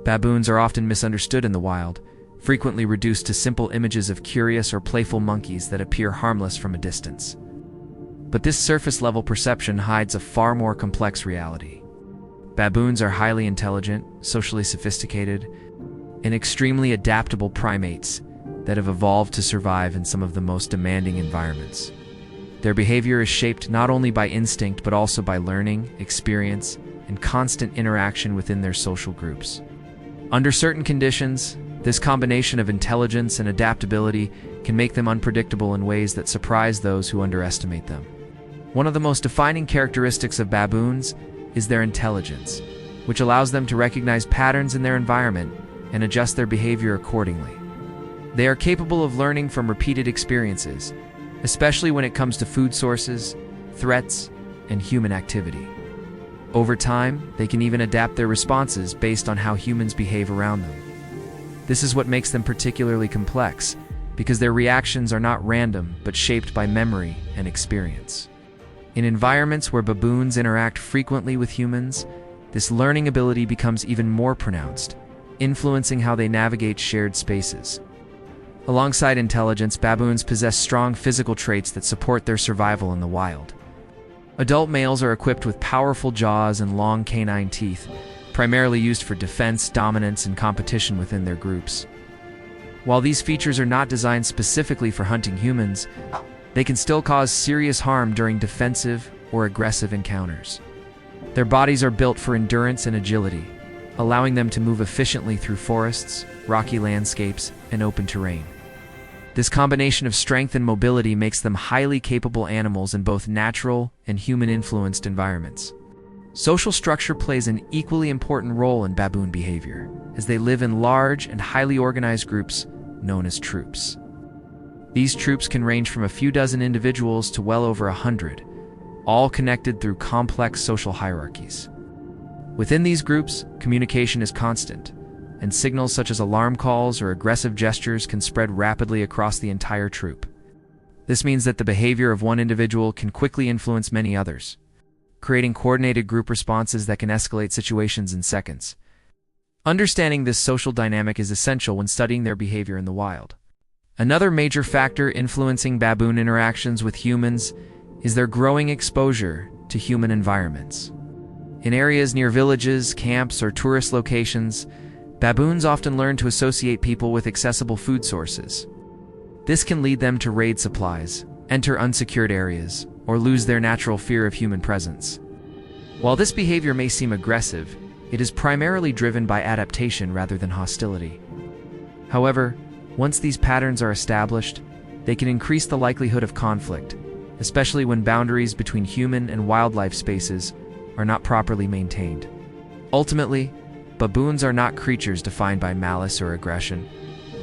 Baboons are often misunderstood in the wild, frequently reduced to simple images of curious or playful monkeys that appear harmless from a distance. But this surface-level perception hides a far more complex reality. Baboons are highly intelligent, socially sophisticated, and extremely adaptable primates that have evolved to survive in some of the most demanding environments. Their behavior is shaped not only by instinct but also by learning, experience, and constant interaction within their social groups. Under certain conditions, this combination of intelligence and adaptability can make them unpredictable in ways that surprise those who underestimate them. One of the most defining characteristics of baboons is their intelligence, which allows them to recognize patterns in their environment and adjust their behavior accordingly. They are capable of learning from repeated experiences, especially when it comes to food sources, threats, and human activity. Over time, they can even adapt their responses based on how humans behave around them. This is what makes them particularly complex, because their reactions are not random but shaped by memory and experience. In environments where baboons interact frequently with humans, this learning ability becomes even more pronounced, influencing how they navigate shared spaces. Alongside intelligence, baboons possess strong physical traits that support their survival in the wild. Adult males are equipped with powerful jaws and long canine teeth, primarily used for defense, dominance, and competition within their groups. While these features are not designed specifically for hunting humans, they can still cause serious harm during defensive or aggressive encounters. Their bodies are built for endurance and agility, allowing them to move efficiently through forests, rocky landscapes, and open terrain. This combination of strength and mobility makes them highly capable animals in both natural and human-influenced environments. Social structure plays an equally important role in baboon behavior, as they live in large and highly organized groups known as troops. These troops can range from a few dozen individuals to well over 100, all connected through complex social hierarchies. Within these groups, communication is constant, and signals such as alarm calls or aggressive gestures can spread rapidly across the entire troop. This means that the behavior of one individual can quickly influence many others, creating coordinated group responses that can escalate situations in seconds. Understanding this social dynamic is essential when studying their behavior in the wild. Another major factor influencing baboon interactions with humans is their growing exposure to human environments. In areas near villages, camps, or tourist locations, baboons often learn to associate people with accessible food sources. This can lead them to raid supplies, enter unsecured areas, or lose their natural fear of human presence. While this behavior may seem aggressive, it is primarily driven by adaptation rather than hostility. However, once these patterns are established, they can increase the likelihood of conflict, especially when boundaries between human and wildlife spaces are not properly maintained. Ultimately, baboons are not creatures defined by malice or aggression,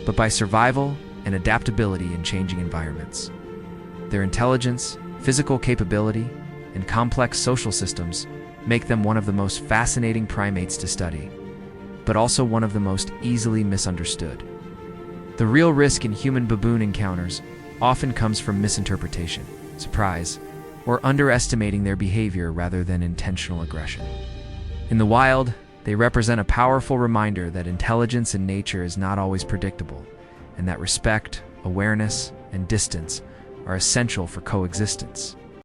but by survival and adaptability in changing environments. Their intelligence, physical capability, and complex social systems make them one of the most fascinating primates to study, but also one of the most easily misunderstood. The real risk in human baboon encounters often comes from misinterpretation, surprise, or underestimating their behavior rather than intentional aggression. In the wild, they represent a powerful reminder that intelligence in nature is not always predictable, and that respect, awareness, and distance are essential for coexistence.